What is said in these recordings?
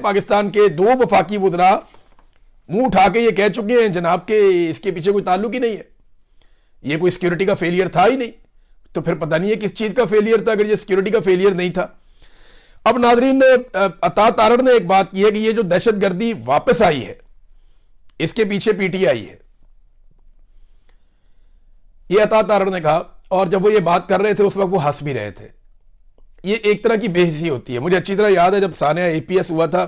पाकिस्तान के दो वफाकी वुज़रा मुंह उठा के ये कह चुके हैं जनाब के इसके पीछे कोई ताल्लुक ही नहीं है, ये कोई सिक्योरिटी का फेलियर था ही नहीं। तो फिर पता नहीं है किस चीज का फेलियर था अगर ये सिक्योरिटी का फेलियर नहीं था। अब नाजरीन, अता तारड़ ने एक बात की है कि ये जो दहशतगर्दी वापस आई है इसके पीछे पीटीआई है, ये अता तारड़ ने कहा। और जब वो ये बात कर रहे थे उस वक्त वो हंस भी रहे थे। ये एक तरह की बेइज्जती होती है। मुझे अच्छी तरह याद है जब सानिया APS हुआ था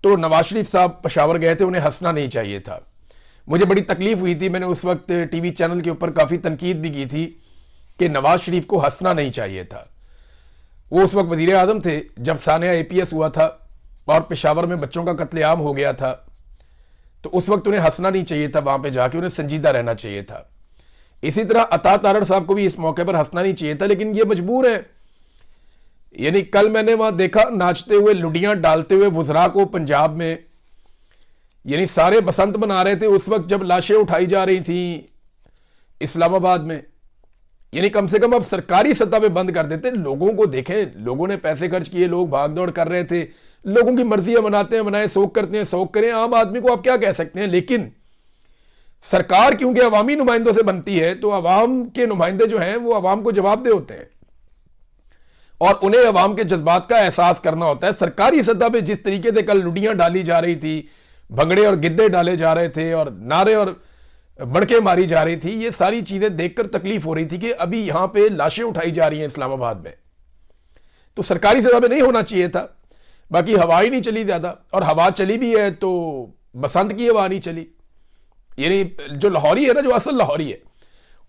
तो नवाज शरीफ साहब पेशावर गए थे, उन्हें हंसना नहीं चाहिए था। मुझे बड़ी तकलीफ हुई थी, मैंने उस वक्त टीवी चैनल के ऊपर काफ़ी तनकीद भी की थी कि नवाज शरीफ को हंसना नहीं चाहिए था। वो उस वक्त वज़ीर आज़म थे जब सानिया APS हुआ था और पेशावर में बच्चों का कत्लेआम हो गया था, तो उस वक्त उन्हें हंसना नहीं चाहिए था, वहाँ पे जाके उन्हें संजीदा रहना चाहिए था। इसी तरह अता तारड़ साहब को भी इस मौके पर हंसना नहीं चाहिए था, लेकिन ये मजबूर है। यानी कल मैंने वहां देखा नाचते हुए लुडियां डालते हुए वुज़रा को पंजाब में, यानी सारे बसंत मना रहे थे उस वक्त जब लाशें उठाई जा रही थी इस्लामाबाद में। यानी कम से कम अब सरकारी सतह पे बंद कर देते, लोगों को देखें, लोगों ने पैसे खर्च किए, लोग भाग दौड़ कर रहे थे, लोगों की मर्जी है, मनाते हैं मनाए, शौक करते हैं शौक करें, आम आदमी को आप क्या कह सकते हैं। लेकिन सरकार क्योंकि अवामी नुमाइंदों से बनती है तो अवाम के नुमाइंदे जो हैं वो अवाम को जवाबदेह होते हैं और उन्हें अवाम के जज्बात का एहसास करना होता है। सरकारी सतह पे जिस तरीके से कल लुडियां डाली जा रही थी, भंगड़े और गिद्दे डाले जा रहे थे और नारे और बड़के मारी जा रही थी, ये सारी चीजें देखकर तकलीफ हो रही थी कि अभी यहां पे लाशें उठाई जा रही हैं इस्लामाबाद में, तो सरकारी सतह पे नहीं होना चाहिए था। बाकी हवा ही नहीं चली ज्यादा, और हवा चली भी है तो बसंत की हवा नहीं चली। यानी जो लाहौरी है ना, जो असल लाहौरी है,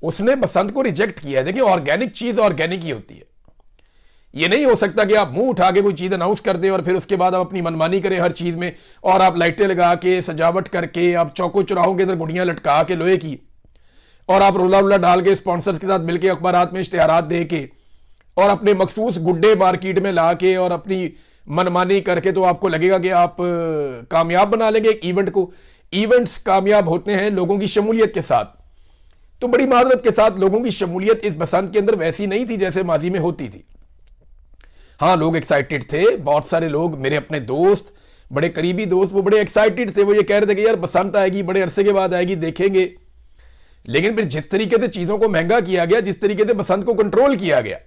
उसने बसंत को रिजेक्ट किया है। देखिए, ऑर्गेनिक चीज ऑर्गेनिक ही होती है। ये नहीं हो सकता कि आप मुंह उठा के कोई चीज अनाउंस कर दें और फिर उसके बाद आप अपनी मनमानी करें हर चीज में, और आप लाइटें लगा के सजावट करके आप चौकों चौराहों के अंदर गुड़ियां लटका के लोहे की, और आप रोला रोला डाल के स्पॉन्सर्स के साथ मिलकर अखबारात में इश्तिहारात दे के और अपने मखसूस गुड्डे मार्केट में ला के और अपनी मनमानी करके तो आपको लगेगा कि आप कामयाब बना लेंगे एक इवेंट को। इवेंट्स कामयाब होते हैं लोगों की शमूलियत के साथ। तो बड़ी माजरत के साथ लोगों की शमूलियत इस बसंत के अंदर वैसी नहीं थी जैसे माजी में होती थी। हाँ, लोग एक्साइटेड थे, बहुत सारे लोग, मेरे अपने दोस्त, बड़े करीबी दोस्त, वो बड़े एक्साइटेड थे। वो ये कह रहे थे कि यार बसंत आएगी, बड़े अरसे के बाद आएगी, देखेंगे। लेकिन फिर जिस तरीके से चीजों को महंगा किया गया, जिस तरीके से बसंत को कंट्रोल किया गया,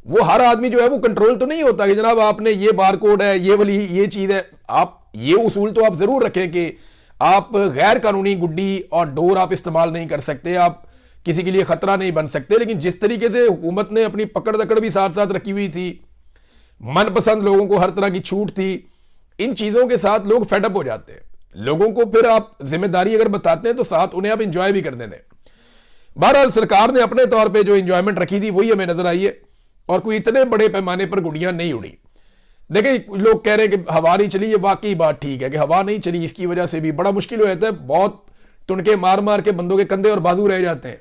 वो हर आदमी जो है वो कंट्रोल तो नहीं होता कि जनाब आपने ये बार कोड है, ये वाली ये चीज है। आप ये उसूल तो आप जरूर रखें कि आप गैर कानूनी गुड्डी और डोर आप इस्तेमाल नहीं कर सकते, आप किसी के लिए खतरा नहीं बन सकते। लेकिन जिस तरीके से हुकूमत ने अपनी पकड़ दकड़ भी साथ साथ रखी हुई थी, मनपसंद लोगों को हर तरह की छूट थी, इन चीजों के साथ लोग फेडअप हो जाते हैं। लोगों को फिर आप जिम्मेदारी अगर बताते हैं तो साथ उन्हें आप इंजॉय भी करने दें। बहरहाल सरकार ने अपने तौर पर जो इंजॉयमेंट रखी थी वही हमें नजर आई है, और कोई इतने बड़े पैमाने पर गुड़ियां नहीं उड़ी। देखिए, लोग कह रहे हैं कि हवा नहीं चली, ये वाकई बात ठीक है कि हवा नहीं चली, इसकी वजह से भी बड़ा मुश्किल हो जाता है। बहुत तुनके मार मार के बंदों के कंधे और बाजू रह जाते हैं।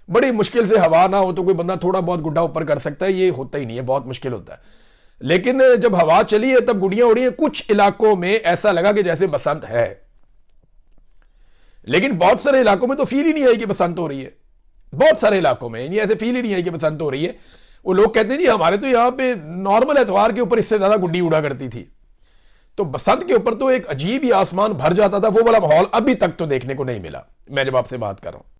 बड़ी मुश्किल से हवा ना हो तो कोई बंदा थोड़ा बहुत गुड्डा ऊपर कर सकता है, ये होता ही नहीं है, बहुत मुश्किल होता है। लेकिन जब हवा चली है तब गुड़ियां उड़ी हैं। कुछ इलाकों में ऐसा लगा कि जैसे बसंत है, लेकिन बहुत सारे इलाकों में तो फील ही नहीं आई कि बसंत हो रही है। बहुत सारे इलाकों में ये ऐसे फील ही नहीं आई कि बसंत हो रही है। वो लोग कहते हैं जी हमारे तो यहाँ पे नॉर्मल एतवार के ऊपर इससे ज्यादा गुड्डी उड़ा करती थी, तो बसंत के ऊपर तो एक अजीब ही आसमान भर जाता था। वो वाला माहौल अभी तक तो देखने को नहीं मिला, मैं जब आपसे बात कर रहा हूं।